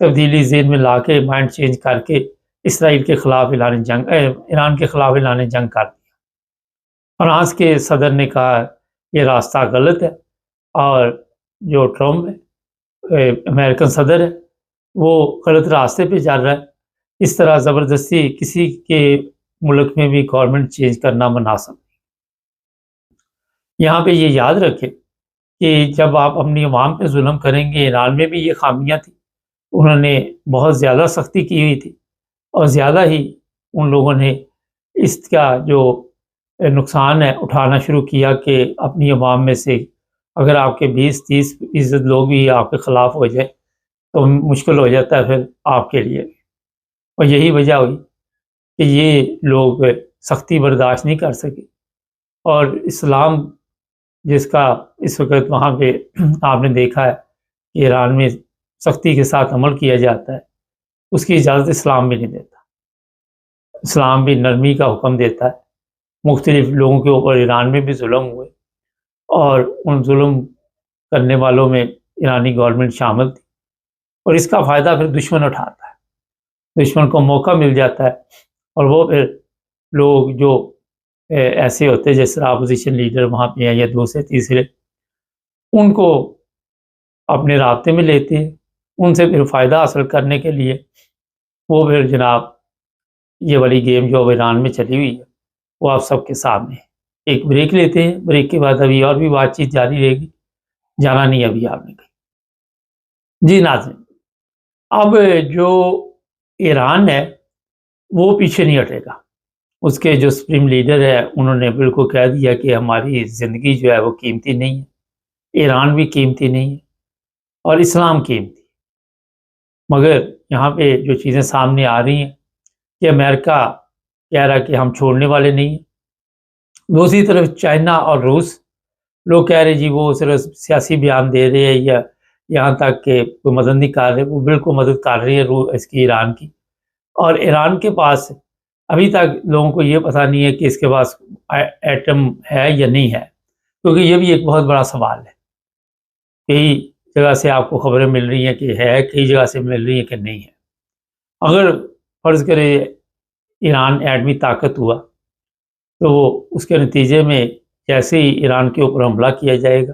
تبدیلی ذہن میں لا کے مائنڈ چینج کر کے اسرائیل کے خلاف ایران کے خلاف اعلان جنگ کر دیا۔ فرانس کے صدر نے کہا یہ راستہ غلط ہے، اور جو ٹرمپ ہے امریکن صدر ہے وہ غلط راستے پہ چل رہا ہے۔ اس طرح زبردستی کسی کے ملک میں بھی گورنمنٹ چینج کرنا مناسب نہیں۔ یہاں پہ یہ یاد رکھیں کہ جب آپ اپنی عوام پہ ظلم کریں گے، ایران میں بھی یہ خامیاں تھیں، انہوں نے بہت زیادہ سختی کی ہوئی تھی، اور زیادہ ہی ان لوگوں نے اس کا جو نقصان ہے اٹھانا شروع کیا کہ اپنی عوام میں سے اگر آپ کے 20-30% لوگ بھی آپ کے خلاف ہو جائے تو مشکل ہو جاتا ہے پھر آپ کے لیے۔ اور یہی وجہ ہوئی کہ یہ لوگ سختی برداشت نہیں کر سکے، اور اسلام جس کا اس وقت وہاں پہ آپ نے دیکھا ہے کہ ایران میں سختی کے ساتھ عمل کیا جاتا ہے، اس کی اجازت اسلام بھی نہیں دیتا۔ اسلام بھی نرمی کا حکم دیتا ہے۔ مختلف لوگوں کے اوپر ایران میں بھی ظلم ہوئے، اور ان ظلم کرنے والوں میں ایرانی گورنمنٹ شامل تھی، اور اس کا فائدہ پھر دشمن اٹھاتا ہے۔ دشمن کو موقع مل جاتا ہے، اور وہ پھر لوگ جو ایسے ہوتے جس طرح اپوزیشن لیڈر وہاں پہ ہیں یا دوسرے تیسرے، ان کو اپنے رابطے میں لیتے ہیں، ان سے پھر فائدہ حاصل کرنے کے لیے وہ پھر جناب یہ والی گیم جو ایران میں چلی ہوئی ہے وہ آپ سب کے سامنے ہے۔ ایک بریک لیتے ہیں، بریک کے بعد ابھی اور بھی بات چیت جاری رہے گی، جانا نہیں ابھی آپ نے کہیں۔ جی ناظرین، اب جو ایران ہے وہ پیچھے نہیں ہٹے گا۔ اس کے جو سپریم لیڈر ہے انہوں نے بالکل کہہ دیا کہ ہماری زندگی جو ہے وہ قیمتی نہیں ہے، ایران بھی قیمتی نہیں ہے، اور اسلام قیمتی۔ مگر یہاں پہ جو چیزیں سامنے آ رہی ہیں کہ امریکہ کہہ رہا کہ ہم چھوڑنے والے نہیں ہیں، دوسری طرف چائنا اور روس لوگ کہہ رہے جی وہ صرف سیاسی بیان دے رہے ہیں، یا یہاں تک کہ کوئی مدد نہیں کر رہے، وہ بالکل مدد کر رہی ہے اس کی ایران کی۔ اور ایران کے پاس ابھی تک لوگوں کو یہ پتہ نہیں ہے کہ اس کے پاس ایٹم ہے یا نہیں ہے، کیونکہ یہ بھی ایک بہت بڑا سوال ہے۔ کئی جگہ سے آپ کو خبریں مل رہی ہیں کہ ہے، کئی جگہ سے مل رہی ہیں کہ نہیں ہے۔ اگر فرض کرے ایران ایٹمی طاقت ہوا تو اس کے نتیجے میں جیسے ہی ایران کے اوپر حملہ کیا جائے گا،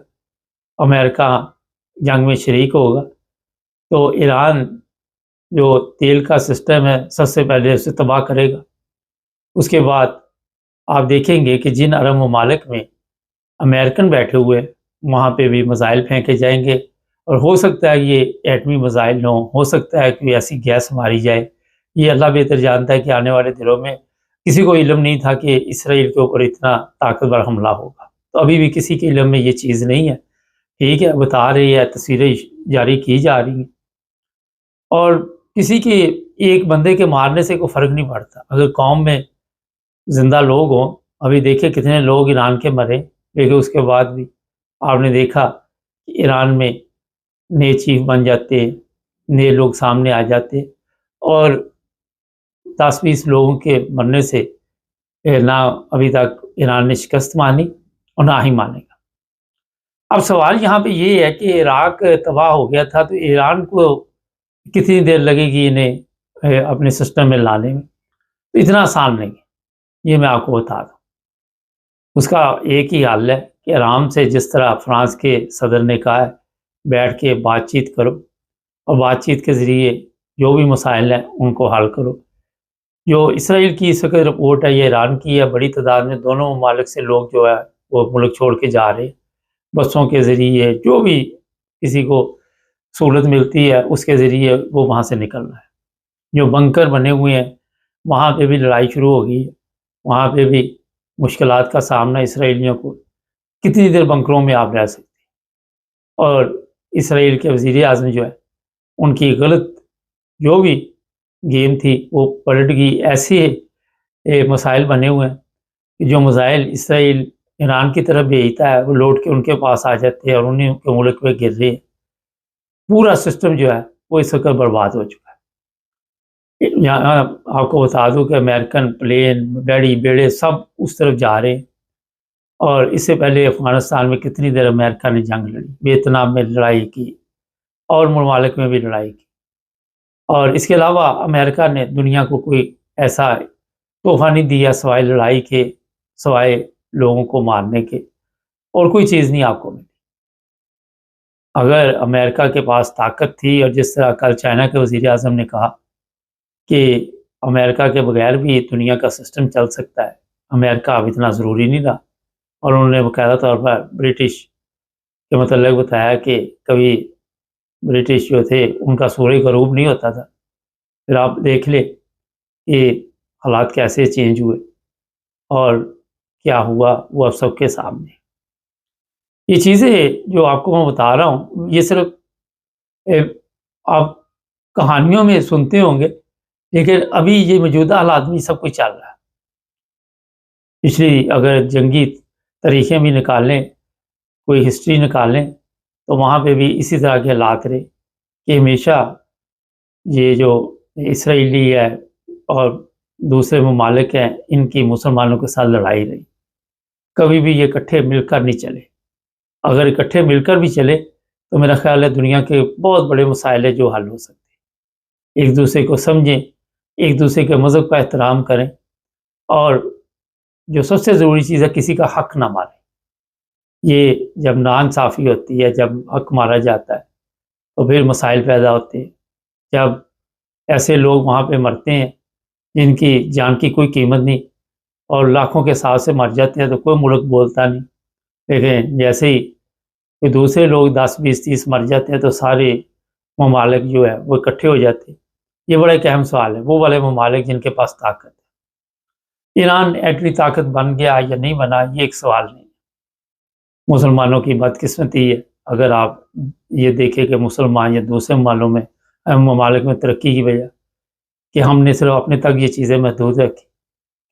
امریکہ جنگ میں شریک ہوگا، تو ایران جو تیل کا سسٹم ہے سب سے پہلے اسے تباہ کرے گا۔ اس کے بعد آپ دیکھیں گے کہ جن عرب ممالک میں امریکن بیٹھے ہوئے وہاں پہ بھی میزائل پھینکے جائیں گے، اور ہو سکتا ہے یہ ایٹمی میزائل نہ ہو سکتا ہے کہ ایسی گیس ماری جائے۔ یہ اللہ بہتر جانتا ہے کہ آنے والے دنوں میں کسی کو علم نہیں تھا کہ اسرائیل کے اوپر اتنا طاقتور حملہ ہوگا، تو ابھی بھی کسی کے علم میں یہ چیز نہیں ہے۔ ٹھیک ہے، بتا رہی ہے، تصویریں جاری کی جا رہی ہیں، اور کسی کے ایک بندے کے مارنے سے کوئی فرق نہیں پڑتا۔ اگر قوم میں زندہ لوگ ہوں، ابھی دیکھیں کتنے لوگ ایران کے مرے، لیکن اس کے بعد بھی آپ نے دیکھا کہ ایران میں نئے چیف بن جاتے، نئے لوگ سامنے آ جاتے، اور 10-20 لوگوں کے مرنے سے نہ ابھی تک ایران نے شکست مانی اور نہ ہی مانے گا۔ اب سوال یہاں پہ یہ ہے کہ عراق تباہ ہو گیا تھا تو ایران کو کتنی دیر لگے گی انہیں اپنے سسٹم میں لانے میں؟ تو اتنا آسان نہیں ہے، یہ میں آپ کو بتا دوں۔ اس کا ایک ہی حل ہے کہ آرام سے، جس طرح فرانس کے صدر نے کہا ہے، بیٹھ کے بات چیت کرو، اور بات چیت کے ذریعے جو بھی مسائل ہیں ان کو حل کرو۔ جو اسرائیل کی اس وقت رپورٹ ہے، یہ ایران کی ہے، بڑی تعداد میں دونوں ممالک سے لوگ جو ہے وہ ملک چھوڑ کے جا رہے ہیں، بسوں کے ذریعے، جو بھی کسی کو سہولت ملتی ہے اس کے ذریعے وہ وہاں سے نکل رہا ہے۔ جو بنکر بنے ہوئے ہیں وہاں پہ بھی لڑائی شروع ہو گئی ہے، وہاں پہ بھی مشکلات کا سامنا اسرائیلیوں کو۔ کتنی دیر بنکروں میں آپ رہ سکتے ہیں؟ اور اسرائیل کے وزیر اعظم جو ہے ان کی غلط جو بھی گیم تھی وہ پلٹ گئی۔ ایسے مسائل بنے ہوئے ہیں کہ جو مسائل اسرائیل ایران کی طرف بھیجتا ہے وہ لوٹ کے ان کے پاس آ جاتے ہیں، اور انہیں کے ملک پہ گر رہے ہیں۔ پورا سسٹم جو ہے وہ اس وقت برباد ہو چکا ہے۔ یہاں آپ کو بتا دوں کہ امریکن پلین، گاڑی بیڑے سب اس طرف جا رہے ہیں، اور اس سے پہلے افغانستان میں کتنی دیر امریکہ نے جنگ لڑی، ویتنام میں لڑائی کی، اور ممالک میں بھی لڑائی کی۔ اور اس کے علاوہ امریکہ نے دنیا کو کوئی ایسا تحفہ نہیں دیا سوائے لڑائی کے، سوائے لوگوں کو مارنے کے، اور کوئی چیز نہیں آپ کو ملی۔ اگر امریکہ کے پاس طاقت تھی، اور جس طرح کل چائنا کے وزیر اعظم نے کہا کہ امریکہ کے بغیر بھی دنیا کا سسٹم چل سکتا ہے، امریکہ اب اتنا ضروری نہیں رہا، اور انہوں نے باقاعدہ طور پر برٹش کے متعلق بتایا کہ کبھی برٹش جو تھے ان کا سورج غروب نہیں ہوتا تھا۔ پھر آپ دیکھ لیں کہ حالات کیسے چینج ہوئے اور کیا ہوا، وہ اب سب کے سامنے۔ یہ چیزیں جو آپ کو میں بتا رہا ہوں، یہ صرف آپ کہانیوں میں سنتے ہوں گے، لیکن ابھی یہ موجودہ حالات میں سب کچھ چل رہا ہے۔ پچھلی اگر جنگی تاریخیں بھی نکال لیں، کوئی ہسٹری نکال لیں، تو وہاں پہ بھی اسی طرح کے حالات رہے کہ ہمیشہ یہ جو اسرائیلی ہے اور دوسرے ممالک ہیں، ان کی مسلمانوں کے ساتھ لڑائی رہی، کبھی بھی یہ اکٹھے مل کر نہیں چلے۔ اگر اکٹھے مل کر بھی چلے تو میرا خیال ہے دنیا کے بہت بڑے مسائل ہیں جو حل ہو سکتے ہیں۔ ایک دوسرے کو سمجھیں، ایک دوسرے کے مذہب کا احترام کریں، اور جو سب سے ضروری چیز ہے، کسی کا حق نہ ماریں۔ یہ جب ناانصافی ہوتی ہے، جب حق مارا جاتا ہے، تو پھر مسائل پیدا ہوتے ہیں۔ جب ایسے لوگ وہاں پہ مرتے ہیں جن کی جان کی کوئی قیمت نہیں، اور لاکھوں کے حساب سے مر جاتے ہیں، تو کوئی ملک بولتا نہیں۔ لیکن جیسے ہی کوئی دوسرے لوگ 10 20 30 مر جاتے ہیں، تو سارے ممالک جو ہے وہ اکٹھے ہو جاتے ہیں۔ یہ بڑا ایک اہم سوال ہے، وہ والے ممالک جن کے پاس طاقت ہے۔ ایران ایٹمی طاقت بن گیا یا نہیں بنا، یہ ایک سوال نہیں۔ مسلمانوں کی بدقسمتی ہے، اگر آپ یہ دیکھیں کہ مسلمان یا دوسرے ممالک میں ترقی کی وجہ کہ ہم نے صرف اپنے تک یہ چیزیں محدود رکھی،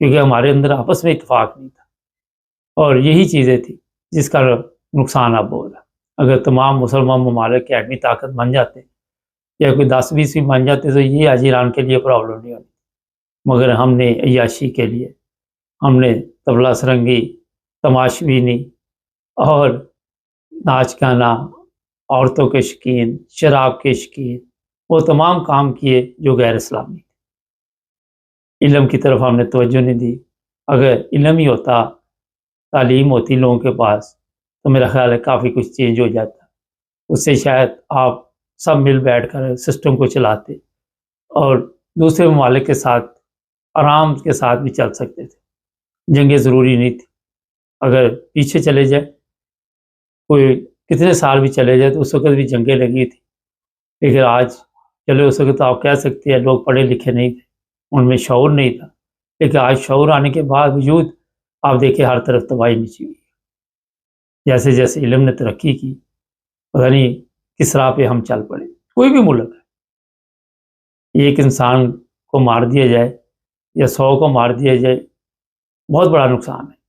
کیونکہ ہمارے اندر آپس میں اتفاق نہیں تھا، اور یہی چیزیں تھی جس کا نقصان اب ہو رہا۔ اگر تمام مسلمان ممالک کی ایٹمی طاقت بن جاتے، یا کوئی 10 20 بھی بن جاتے، تو یہ آج ایران کے لیے پرابلم نہیں ہوتی۔ مگر ہم نے عیاشی کے لیے، ہم نے طبلہ سرنگی، تماشبینی اور ناچ گانا، عورتوں کے شوقین، شراب کے شوقین، وہ تمام کام کیے جو غیر اسلامی تھے۔ علم کی طرف ہم نے توجہ نہیں دی۔ اگر علم ہی ہوتا، تعلیم ہوتی لوگوں کے پاس، تو میرا خیال ہے کافی کچھ چینج ہو جاتا۔ اس سے شاید آپ سب مل بیٹھ کر سسٹم کو چلاتے، اور دوسرے ممالک کے ساتھ آرام کے ساتھ بھی چل سکتے تھے۔ جنگیں ضروری نہیں تھی۔ اگر پیچھے چلے جائے، کوئی کتنے سال بھی چلے جائے، تو اس وقت بھی جنگیں لگی تھی، لیکن آج چلے اس وقت آپ کہہ سکتے ہیں لوگ پڑھے لکھے نہیں تھے، ان میں شعور نہیں تھا، لیکن آج شعور آنے کے باوجود آپ دیکھیں ہر طرف تباہی مچی ہوئی ہے۔ جیسے جیسے علم نے ترقی کی، پتہ نہیں کس راہ پہ ہم چل پڑے۔ کوئی بھی ملک ہے، ایک انسان کو مار دیا جائے یا 100 کو مار دیا جائے، بہت بڑا نقصان ہے۔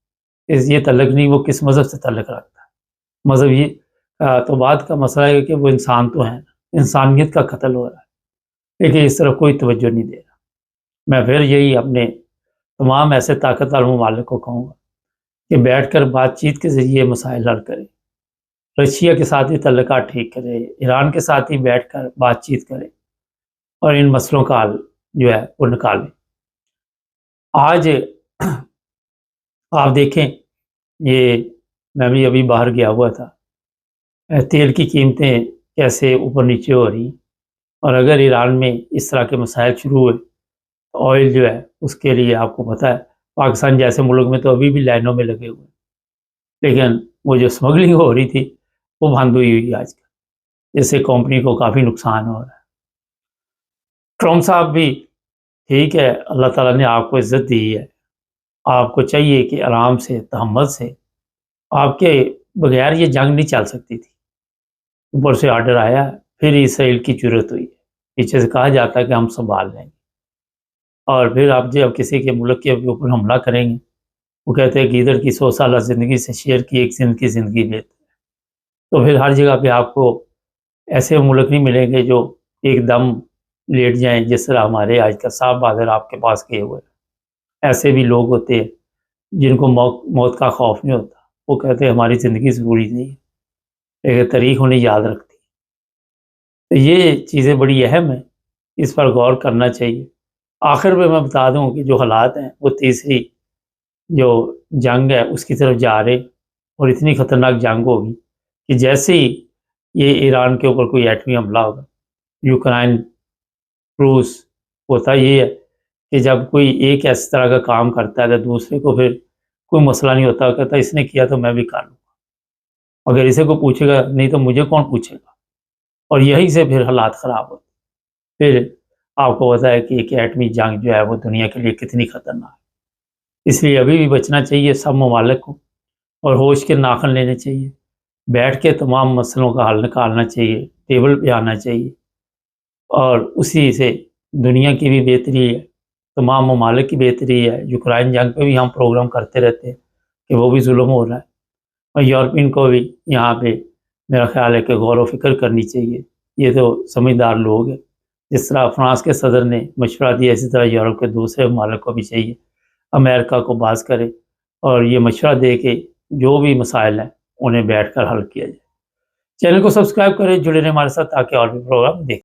یہ تعلق نہیں وہ کس مذہب سے تعلق رکھتا ہے۔ مذہب یہ تو بات کا مسئلہ ہے کہ وہ انسان تو ہیں، انسانیت کا قتل ہو رہا ہے، لیکن اس طرف کوئی توجہ نہیں دے رہا۔ میں پھر یہی اپنے تمام ایسے طاقتور ممالک کو کہوں گا کہ بیٹھ کر بات چیت کے ذریعے مسائل حل کریں۔ رشیا کے ساتھ ہی تعلقات ٹھیک کرے، ایران کے ساتھ ہی بیٹھ کر بات چیت کرے، اور ان مسئلوں کا حل جو ہے وہ نکالیں۔ آج آپ دیکھیں، یہ میں بھی ابھی باہر گیا ہوا تھا، تیل کی قیمتیں کیسے اوپر نیچے ہو رہی، اور اگر ایران میں اس طرح کے مسائل شروع ہوئے، تو آئل جو ہے اس کے لیے آپ کو پتہ ہے پاکستان جیسے ملک میں تو ابھی بھی لائنوں میں لگے ہوئے، لیکن وہ جو اسمگلنگ ہو رہی تھی وہ بند ہوئی آج کل، جس سے کمپنی کو کافی نقصان ہو رہا ہے۔ ٹرمپ صاحب بھی ٹھیک ہے، اللہ تعالیٰ نے آپ کو عزت دی ہے، آپ کو چاہیے کہ آرام سے تحمل سے، آپ کے بغیر یہ جنگ نہیں چل سکتی تھی۔ اوپر سے آرڈر آیا، پھر اسرائیل کی ضرورت ہوئی ہے، پیچھے سے کہا جاتا ہے کہ ہم سنبھال لیں گے، اور پھر آپ جب کسی کے ملک کے اوپر حملہ کریں گے، وہ کہتے ہیں کہ ادھر کی 100 سالہ زندگی سے شیئر کی ایک زندگی لیتے ہیں۔ تو پھر ہر جگہ پہ آپ کو ایسے ملک نہیں ملیں گے جو ایک دم لیٹ جائیں، جس طرح ہمارے آج کا صاحب بہادر آپ کے پاس کیے ہوئے۔ ایسے بھی لوگ ہوتے ہیں جن کو موت کا خوف نہیں ہوتا، وہ کہتے ہیں ہماری زندگی ضروری نہیں ہے، لیکن تاریخ انہیں یاد رکھتی ہے۔ تو یہ چیزیں بڑی اہم ہیں اس پر غور کرنا چاہیے۔ آخر میں بتا دوں کہ جو حالات ہیں وہ تیسری جو جنگ ہے اس کی طرف جا رہے، اور اتنی خطرناک جنگ ہوگی کہ جیسے ہی یہ ایران کے اوپر کوئی ایٹمی حملہ ہوگا، یوکرائن روس، ہوتا یہ ہے کہ جب کوئی ایک اس طرح کا کام کرتا ہے تو دوسرے کو پھر کوئی مسئلہ نہیں ہوتا، کہتا اس نے کیا تو میں بھی کر لوں گا، اگر اسے کو پوچھے گا نہیں تو مجھے کون پوچھے گا، اور یہی سے پھر حالات خراب ہوتے۔ پھر آپ کو پتا ہے کہ ایک ایٹمی جنگ جو ہے وہ دنیا کے لیے کتنی خطرناک ہے۔ اس لیے ابھی بھی بچنا چاہیے سب ممالک کو، اور ہوش کے ناخن لینے چاہیے، بیٹھ کے تمام مسئلوں کا حل نکالنا چاہیے، ٹیبل پہ آنا چاہیے، اور اسی سے دنیا کی بھی بہتری ہے، تمام ممالک کی بہتری ہے۔ یوکرائن جنگ پہ بھی ہم پروگرام کرتے رہتے ہیں کہ وہ بھی ظلم ہو رہا ہے، اور یورپین کو بھی یہاں پہ میرا خیال ہے کہ غور و فکر کرنی چاہیے۔ یہ تو سمجھدار لوگ ہیں، جس طرح فرانس کے صدر نے مشورہ دیا اسی طرح یورپ کے دوسرے ممالک کو بھی چاہیے امریکہ کو باز کرے اور یہ مشورہ دے کہ جو بھی مسائل ہیں انہیں بیٹھ کر حل کیا جائے۔ چینل کو سبسکرائب کریں، جڑے رہیں ہمارے ساتھ تاکہ اور بھی پروگرام دیکھیں۔